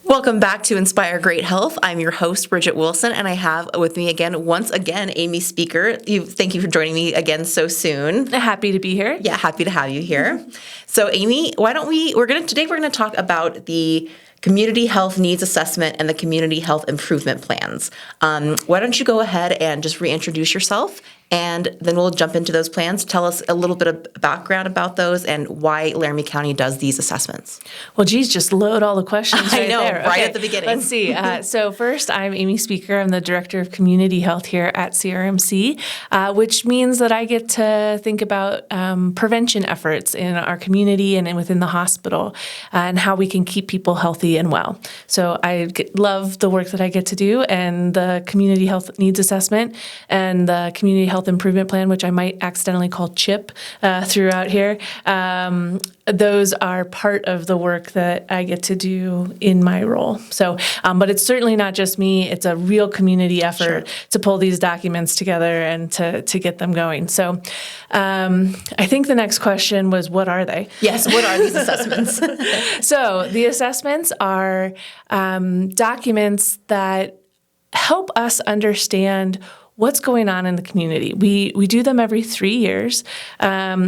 Welcome back to Inspire Great Health. I'm your host, Bridget Wilson, and I have with me once again, Amy Speaker. Thank you for joining me again so soon. Happy to be here. Yeah, happy to have you here. So, Amy, today we're going to talk about the Community Health Needs Assessment and the Community Health Improvement Plans. Why don't you go ahead and just reintroduce yourself, and then we'll jump into those plans. Tell us a little bit of background about those and why Laramie County does these assessments. Well, geez, just load all the questions I know, there. right at the beginning. Let's see. So first, I'm Amy Speaker. I'm the Director of Community Health here at CRMC, which means that I get to think about prevention efforts in our community and within the hospital and how we can keep people healthy and well. So I love the work that I get to do, and the Community Health Needs Assessment and the Community Health Improvement Plan, which I might accidentally call CHIP throughout here. Those are part of the work that I get to do in my role. So, but it's certainly not just me. It's a real community effort to pull these documents together and to get them going. So I think the next question was, what are they? Yes, what are these assessments? So the assessments are documents that help us understand what's going on in the community. We do them every 3 years,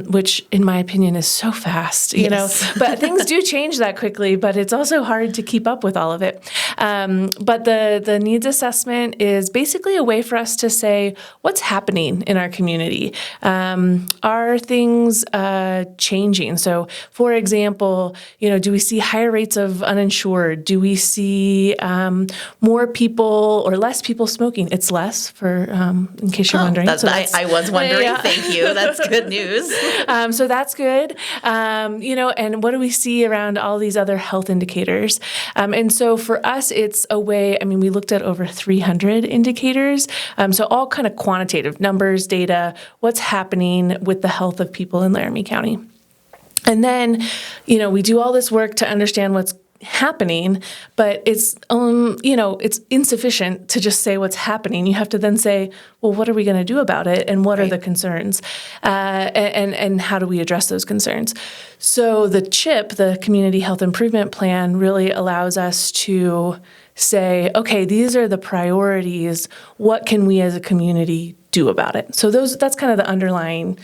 which in my opinion is so fast, you know, but things do change that quickly, but it's also hard to keep up with all of it. But the needs assessment is basically a way for us to say what's happening in our community. Are things changing? So for example, you know, do we see higher rates of uninsured? Do we see more people or less people smoking? It's less for in case you're wondering. I was wondering. Yeah. Thank you. That's good news. So that's good. You know, and what do we see around all these other health indicators? And so for us, it's a way, I mean, we looked at over 300 indicators. So all kind of quantitative numbers, data, what's happening with the health of people in Laramie County. And then, you know, we do all this work to understand what's happening, but it's you know, it's insufficient to just say what's happening. You have to then say, well, what are we going to do about it, and what are the concerns, and how do we address those concerns? So the CHIP, the Community Health Improvement Plan, really allows us to say, okay, these are the priorities. What can we as a community do about it? So that's kind of the underlying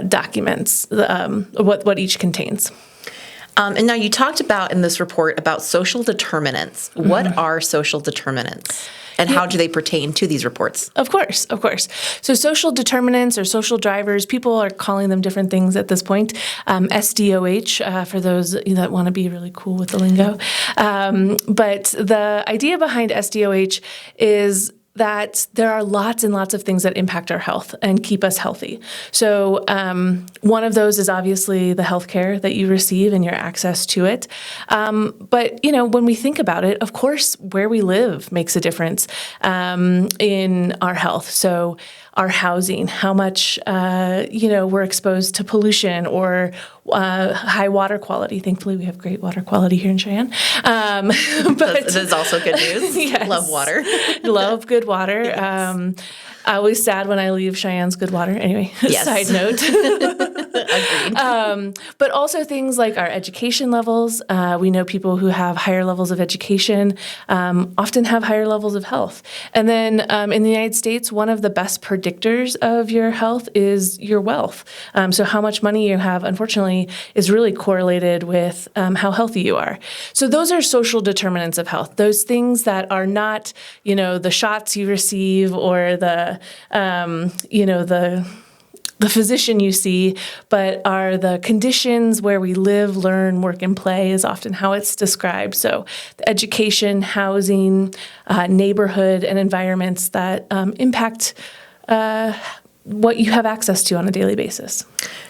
documents, what each contains. And now you talked about in this report about social determinants. Mm-hmm. What are social determinants? And how do they pertain to these reports? Of course. So social determinants or social drivers, people are calling them different things at this point. SDOH, for those that want to be really cool with the lingo. But the idea behind SDOH is that there are lots and lots of things that impact our health and keep us healthy. So one of those is obviously the healthcare that you receive and your access to it. But, you know, when we think about it, of course, where we live makes a difference in our health. So our housing, how much, you know, we're exposed to pollution or high water quality. Thankfully, we have great water quality here in Cheyenne. But this is also good news. Yes. Love water. Love good water. Yes. Always sad when I leave Cheyenne's good water. Anyway, yes. Side note. Agreed. But also things like our education levels. We know people who have higher levels of education often have higher levels of health. And then in the United States, one of the best predictors of your health is your wealth. So how much money you have, unfortunately, is really correlated with how healthy you are. So those are social determinants of health. Those things that are not, you know, the shots you receive or the physician you see, but are the conditions where we live, learn, work, and play is often how it's described. So the education, housing, neighborhood, and environments that impact what you have access to on a daily basis.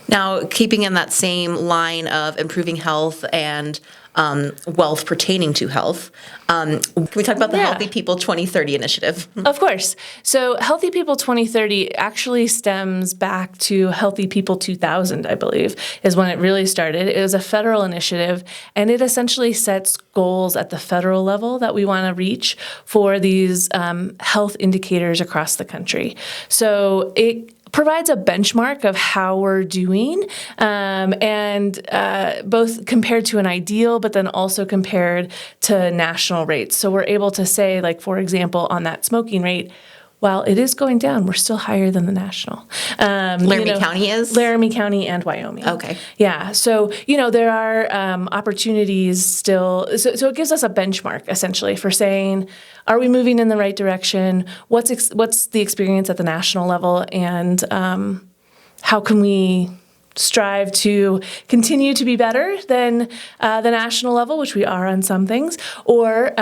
Now, keeping in that same line of improving health and wealth pertaining to health. Can we talk about the Yeah. Healthy People 2030 initiative? Of course. So Healthy People 2030 actually stems back to Healthy People 2000, I believe, is when it really started. It was a federal initiative, and it essentially sets goals at the federal level that we want to reach for these health indicators across the country. So it provides a benchmark of how we're doing, and both compared to an ideal, but then also compared to national rates. So we're able to say, like, for example, on that smoking rate, while it is going down, we're still higher than the national. Laramie County is? Laramie County and Wyoming. Okay. Yeah. So, there are opportunities still. So it gives us a benchmark, essentially, for saying, are we moving in the right direction? What's the experience at the national level? And how can we strive to continue to be better than the national level, which we are on some things, or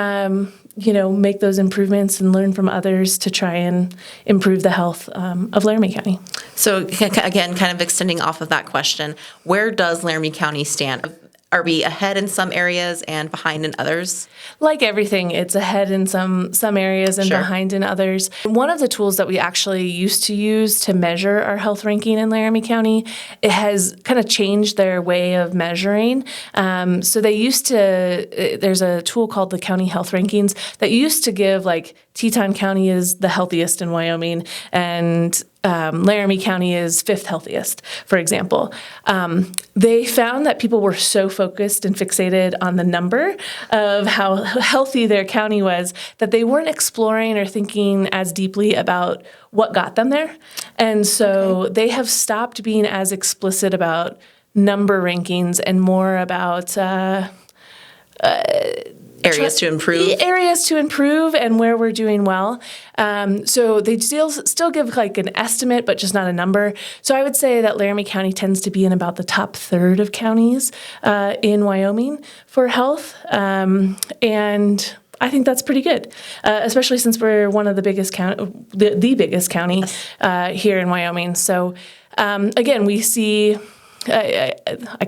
make those improvements and learn from others to try and improve the health of Laramie County. So again, kind of extending off of that question, where does Laramie County stand? Are we ahead in some areas and behind in others? Like everything, it's ahead in some areas and Sure. behind in others. One of the tools that we actually used to use to measure our health ranking in Laramie County, it has kind of changed their way of measuring. So they used to, there's a tool called the County Health Rankings that used to give, like, Teton County is the healthiest in Wyoming, and Laramie County is fifth healthiest, for example. They found that people were so focused and fixated on the number of how healthy their county was that they weren't exploring or thinking as deeply about what got them there. And so they have stopped being as explicit about number rankings and more about Areas to improve? Areas to improve and where we're doing well. So they still give, like, an estimate, but just not a number. So I would say that Laramie County tends to be in about the top third of counties in Wyoming for health. And I think that's pretty good, especially since we're one of the biggest the biggest county here in Wyoming. So again, we see. I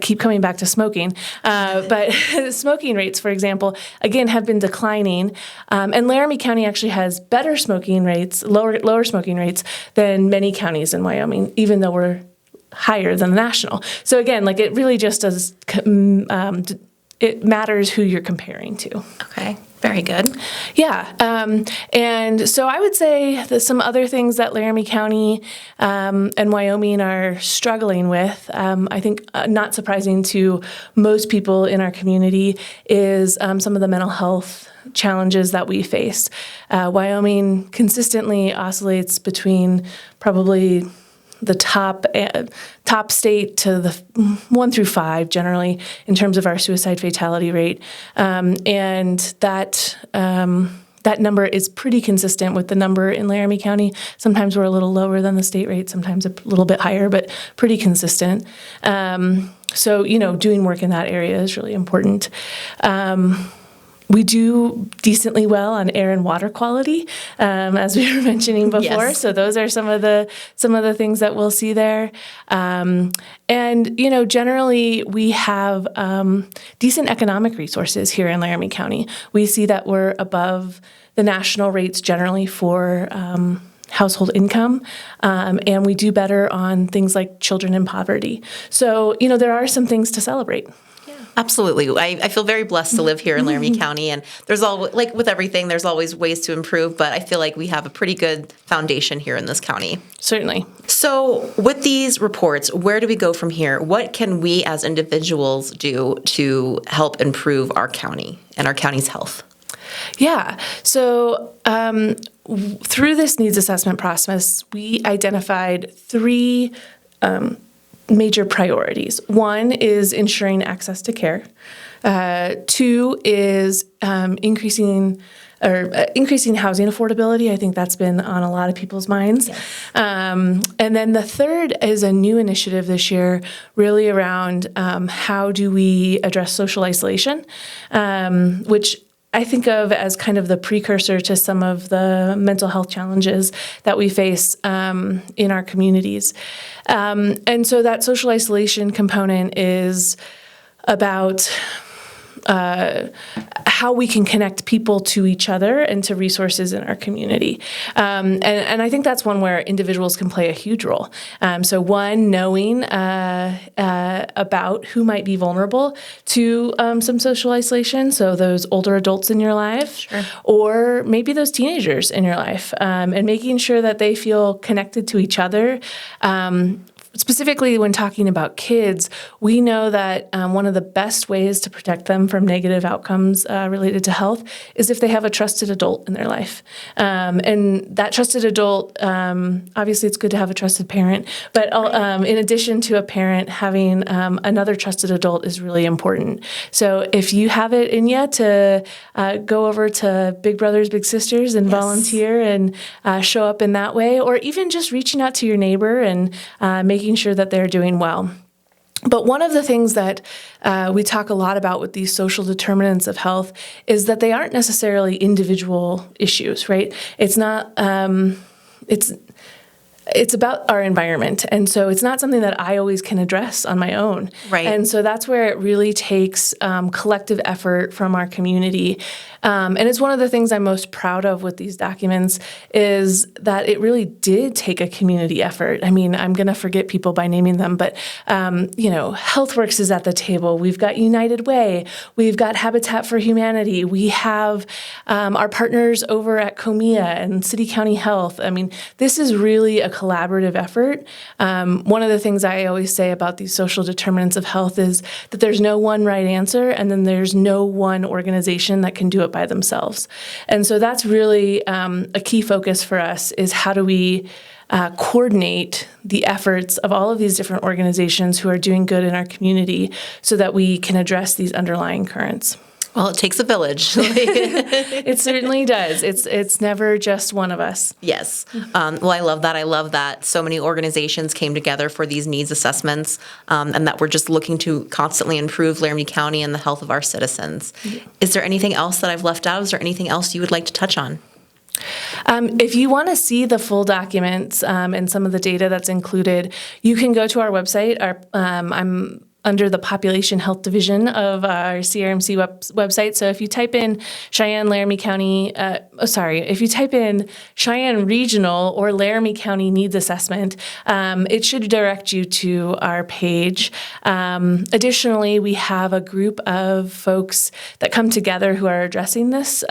keep coming back to smoking, but smoking rates, for example, again, have been declining. And Laramie County actually has better smoking rates, lower smoking rates than many counties in Wyoming, even though we're higher than the national. So again, like, it really just does, it matters who you're comparing to. Okay, very good. Yeah, and so I would say that some other things that Laramie County and Wyoming are struggling with, I think not surprising to most people in our community, is some of the mental health challenges that we face. Wyoming consistently oscillates between probably the top state to the 1 through 5 generally in terms of our suicide fatality rate, and that number is pretty consistent with the number in Laramie County. Sometimes we're a little lower than the state rate, sometimes a little bit higher, but pretty consistent. So doing work in that area is really important. We do decently well on air and water quality, as we were mentioning before. Yes. So those are some of the things that we'll see there. And generally we have decent economic resources here in Laramie County. We see that we're above the national rates generally for household income, and we do better on things like children in poverty. So there are some things to celebrate. Absolutely. I feel very blessed to live here in Laramie County, and there's always, like with everything, there's always ways to improve, but I feel like we have a pretty good foundation here in this county. Certainly. So with these reports, where do we go from here? What can we as individuals do to help improve our county and our county's health? Yeah. So through this needs assessment process, we identified 3 major priorities. 1 is ensuring access to care. 2 is increasing housing affordability. I think that's been on a lot of people's minds. Yes. And then the 3rd is a new initiative this year, really around how do we address social isolation, which I think of as kind of the precursor to some of the mental health challenges that we face in our communities. And so that social isolation component is about how we can connect people to each other and to resources in our community. And I think that's one where individuals can play a huge role. So one, knowing about who might be vulnerable to some social isolation, so those older adults in your life, Sure. or maybe those teenagers in your life, and making sure that they feel connected to each other. Specifically, when talking about kids, we know that one of the best ways to protect them from negative outcomes related to health is if they have a trusted adult in their life. And that trusted adult, obviously it's good to have a trusted parent, but in addition to a parent, having another trusted adult is really important. So if you have it in you to go over to Big Brothers Big Sisters and volunteer and show up in that way, or even just reaching out to your neighbor and making sure that they're doing well. But one of the things that we talk a lot about with these social determinants of health is that they aren't necessarily individual issues, right? It's not, it's about our environment. And so it's not something that I always can address on my own. Right. And so that's where it really takes collective effort from our community. And it's one of the things I'm most proud of with these documents is that it really did take a community effort. I mean, I'm going to forget people by naming them, but, HealthWorks is at the table. We've got United Way. We've got Habitat for Humanity. We have our partners over at COMIA and City County Health. I mean, this is really a collaborative effort. One of the things I always say about these social determinants of health is that there's no one right answer, and then there's no one organization that can do it by themselves. And so that's really a key focus for us is how do we coordinate the efforts of all of these different organizations who are doing good in our community so that we can address these underlying currents. Well, it takes a village. It certainly does. It's never just one of us. Yes. Well, I love that. I love that so many organizations came together for these needs assessments and that we're just looking to constantly improve Laramie County and the health of our citizens. Yeah. Is there anything else that I've left out? Is there anything else you would like to touch on? If you want to see the full documents and some of the data that's included, you can go to our website. I'm under the Population Health Division of our CRMC website. So if you type in Cheyenne, Laramie County, if you type in Cheyenne Regional or Laramie County Needs Assessment, it should direct you to our page. Additionally, we have a group of folks that come together who are addressing this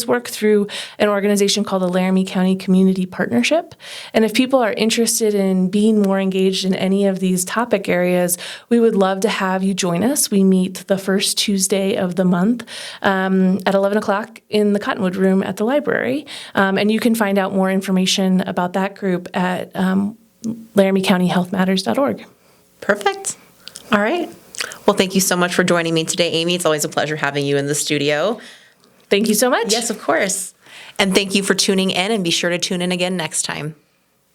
work through an organization called the Laramie County Community Partnership. And if people are interested in being more engaged in any of these topic areas, we would love to have you join us. We meet the first Tuesday of the month at 11 o'clock in the Cottonwood Room at the library. And you can find out more information about that group at LaramieCountyHealthMatters.org. Perfect. All right. Well, thank you so much for joining me today, Amy. It's always a pleasure having you in the studio. Thank you so much. Yes, of course. And thank you for tuning in, and be sure to tune in again next time.